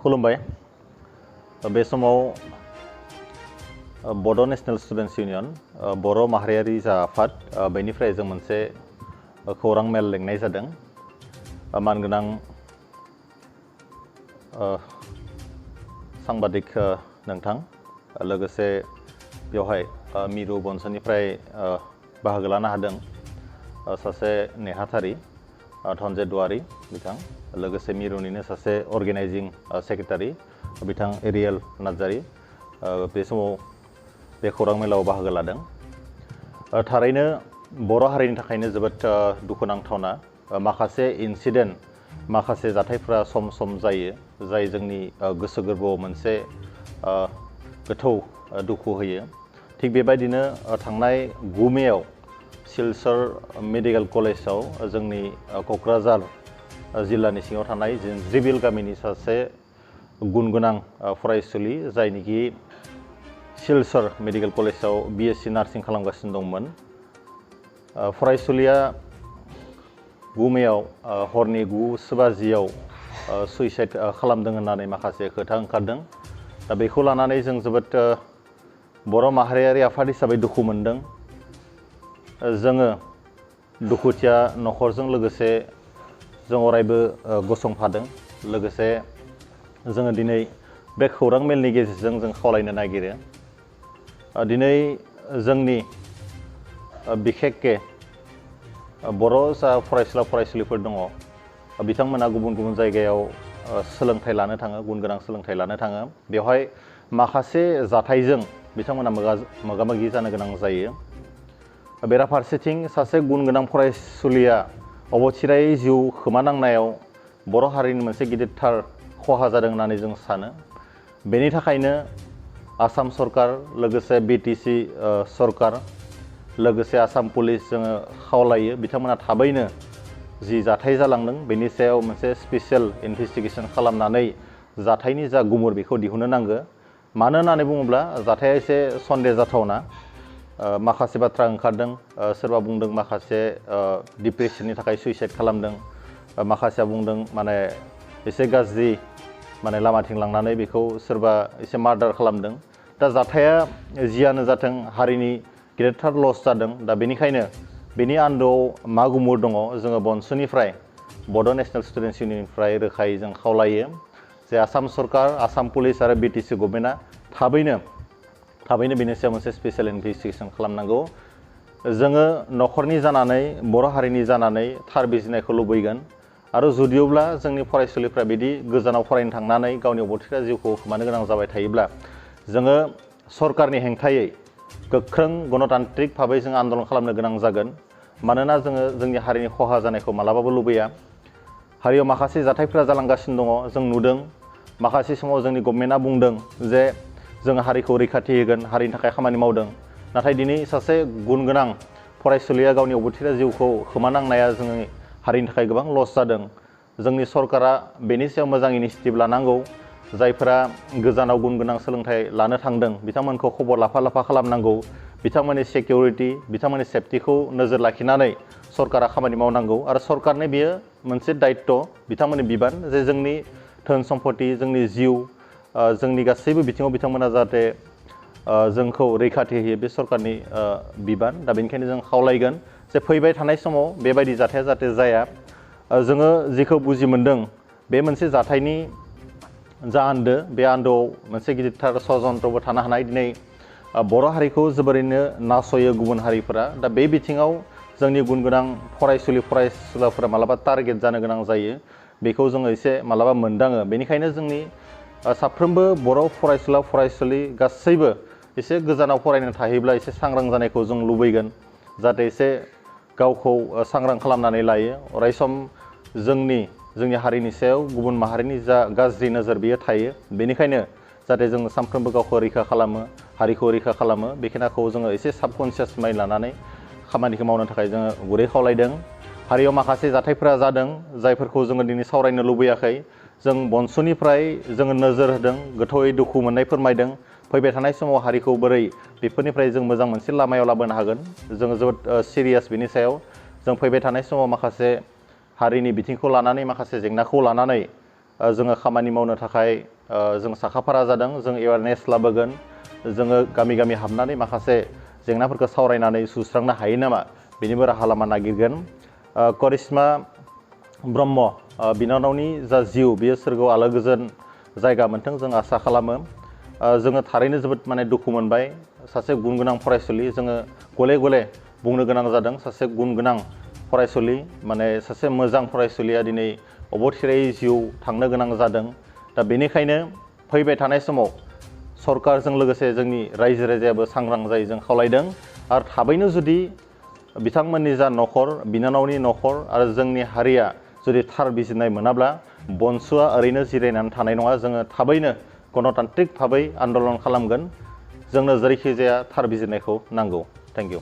खुलुमबाय बे समाव बड' नेशनेल स्टुडेन्ट्स इउनियन बर' माहारियारि जा आफाद बेनिफ्राय जों मोनसे खौरां मेल लिंनाय जादों मानगोनां सांबादिक नोंथां लोगोसे बेवहाय मिरु बन्सनिफ्राय बाहागो लानो हादों सासे नेहाथारि धनन्जय दुवारी बिथां लोगोसे मिरुनिनो सासे अर्गेनाइजिं सेक्रेटारि बिथां एरियेल नार्जारी बे समाव बे खौरां मेलाव बाहागो लादों थारैनो बर' हारिनि थाखायनो जोबोद दुखुनांथावना माखासे इन्सिडेन्ट माखासे जाथायफोरा सम सम जायो जाय जोंनि गोसो गोरबोआव मोनसे गोथौ दुखु होयो थिग बेबायदिनो थांनाय 9 मेयाव सिलचर मेडिकेल कलेजाव जोंनि क'क्राझार जिल्लानि सिङाव थानाय जिबिल गामिनि सासे गुनगोनां फरायसुलि जायनिखि सिलचर मेडिकेल कलेजाव BSc नार्सिं खालामगासिनो दंमोन फरायसुलिया 9 मेयाव हरनि 9:30 सुइसाइड खालामदों होननानै माखासे खोथा ओंखारदों दा बेखौ लानानै जों जोबोद बर' माहारियारि आफाद हिसाबै दुखु मोनदों जोङो दुखुथिया न'खरजों लोगोसे जों अरायबो गसंफादों लोगोसे जोङो दिनै बे खौरां मेलनि गेजेरजों जों खावलायनो नागिरो दिनै जोंनि बिखेकके बर' जा फरायसुला फरायसुलिफोर दङ बिथांमोना गुबुन गुबुन जायगायाव सोलोंथाइ लानो थाङो गुन गोनां सोलोंथाइ लानो थाङो बेवहाय माखासे जाथायजों बिथांमोना मोगा मोगि जानो गोनां जायो बेराफारसेथिं सासे गुन गोनां फरायसुलिया अबथिरायै जिउ खोमानांनायाव बर' हारिनि मोनसे गिदिरथार खहा जादों होननानै जों सानो बेनि थाखायनो आसाम सरकार लोगोसे BTC सरकार लोगोसे आसाम पुलिस जोङो खावलायो बिथांमोना थाबैनो जि जाथाय जालांदों बेनि सायाव मोनसे स्पेसियेल इनभेस्टिगेसन खालामनानै जाथायनि जा गुमुर बेखौ दिहुननो नांगौ मानो होननानै बुङोब्ला जाथाया एसे सन्देह जाथावना माखासे बाथ्रा ओंखारदों सोरबा बुंदों माखासे डिप्रेसननि थाखाय सुइसाइड खालामदों माखासेया बुंदों माने एसे गाज्रि माने लामाथिं लांनानै बेखौ सोरबा एसे मार्डार खालामदों दा जाथाया जियानो जाथों हारिनि गिदिरथार लस जादों दा बेनिखायनो बेनि आन्दोआव मा गुमुर दङ जोङो बन्सनिफ्राय बड' नेशनेल स्टुडेन्ट्स इउनियननिफ्राय रोखायै जों खावलायो जे आसाम सरकार आसाम पुलिस आरो BTC गभर्नमेन्टआ थाबैनो बेनि सायाव मोनसे स्पेसियेल इनभेस्टिगेसन खालामनांगौ जोङो न'खरनि जानानै बर' हारिनि जानानै थार बिजिरनायखौ लुबैगोन आरो जुदियोब्ला जोंनि फरायसुलिफ्रा बिदि गोजानाव फरायनो थांनानै गावनि अबथिरा जिउखौ खोमानो गोनां जाबाय थायोब्ला जोङो सरकारनि हेंथायै गोख्रों गणतान्त्रिक भाबै जों आन्दलन खालामनो गोनां जागोन मानोना जोङो जोंनि हारिनि खहा जानायखौ मालाबाबो लुबैया हारियाव माखासे जाथायफोरा जालांगासिनो दङ जों नुदों माखासे समाव जोंनि गभर्नमेन्टआ बुंदों जे जों हारिखौ रैखाथि होगोन हारिनि थाखाय खामानि मावदों नाथाय दिनै सासे गुन गोनां फरायसुलिया गावनि अबथिरा जिउखौ खोमानांनाया जोंनि हारिनि थाखाय गोबां लस जादों जोंनि सरकारा बेनि सायाव मोजां इनिशिएटिभ लानांगौ जायफोरा गोजानाव गुन गोनां सोलोंथाइ लानो थांदों बिथांमोनखौ खबर लाफा खालामनांगौ बिथांमोननि सिकिउरिटि बिथांमोननि सेफटिखौ नोजोर लाखिनानै सरकारा खामानि मावनांगौ आरो सरकारनि बेयो मोनसे दायित्व बिथांमोननि बिबान जे जोंनि धोन सम्पति जोंनि जिउ जोंनि गासैबो बिथिङाव बिथांमोना जाहाथे जोंखौ रैखाथि होयो बे सरकारनि बिबान दा बेनिखायनो जों खावलायगोन जे फैबाय थानाय समाव बेबायदि जाथाया जाहाथे जाया जोङो जेखौ बुजि मोन्दों बे मोनसे जाथायनि जा आन्दो बे आन्दोआव मोनसे गिदिरथार षड्यन्त्रबो थानो हानाय दिनै बर' हारिखौ जोबोरैनो नासयो गुबुन हारिफोरा दा बे बिथिङाव जोंनि गुन गोनां फरायसुलि फरायसुलाफोरा मालाबा टारगेट जानो गोनां जायो बेखौ जोङो एसे मालाबा मोनदाङो बेनिखायनो जोंनि साफ्रोमबो बर' फरायसुला फरायसुलि गासैबो एसे गोजानाव फरायनो थाहैब्ला एसे सांग्रां जानायखौ जों लुबैगोन जाहाथे एसे गावखौ सांग्रां खालामनानै लायो अरायसम जोंनि हारिनि सायाव गुबुन माहारिनि जा गाज्रि नोजोर बियो थायो बेनिखायनो जाहाथे जों सानफ्रोमबो गावखौ रैखा खालामो हारिखौ रैखा खालामो बेखिनिखौ जोङो एसे साबकनसियास माइन्ड लानानै खामानिखौ मावनो थाखाय जोङो गुरै खावलायदों हारियाव माखासे जाथायफोरा जादों जायफोरखौ जोङो दिनै सावरायनो लुबैयाखै जों बन्सनिफ्राय जोङो नोजोर होदों गोथौयै दुखु मोननाय फोरमायदों फैबाय थानाय समाव हारिखौ बोरै बेफोरनिफ्राय जों मोजां मोनसे लामायाव लाबोनो हागोन जोङो जोबोद सिरियास बेनि सायाव जों फैबाय थानाय समाव माखासे हारिनि बिथिंखौ लानानै माखासे जेंनाखौ लानानै जोङो खामानि मावनो थाखाय जों साखाफारा जादों। जों एवारनेस लाबोगोन, जोङो गामि गामि हाबनानै माखासे जेंनाफोरखौ सावरायनानै सुस्रांनो हायो नामा बेनिबो राहा लामा नागिरगोन। करिश्मा ब्रह्म बिनानावनि जा जिउ बेयो सोरगोआव आलो गोजोन जायगा मोनथों जों आसा खालामो। जोङो थारैनो जोबोद माने दुखु मोनबाय, सासे गुन गोनां फरायसुलि जोङो गले गले बुंनो गोनां जादों, सासे गुन गोनां फरायसुलि माने सासे मोजां फरायसुलिया दिनै अबथिरायै जिउ थांनो गोनां जादों। दा बेनिखायनो फैबाय थानाय समाव सरकारजों लोगोसे जोंनि रायजो राजायाबो सांग्रां जायो जों खावलायदों। आरो थाबैनो जुदि बिथांमोननि जा न'खर, बिनानावनि न'खर आरो जोंनि हारिया जुदि थार बिजिरनाय मोनाब्ला बनसुआ ओरैनो जिरायनानै थानाय नङा। जोङो थाबैनो गणतान्त्रिक भाबै आन्दलन खालामगोन। जोंनो जेरैखि जाया थार बिजिरनायखौ नांगौ। Thank you.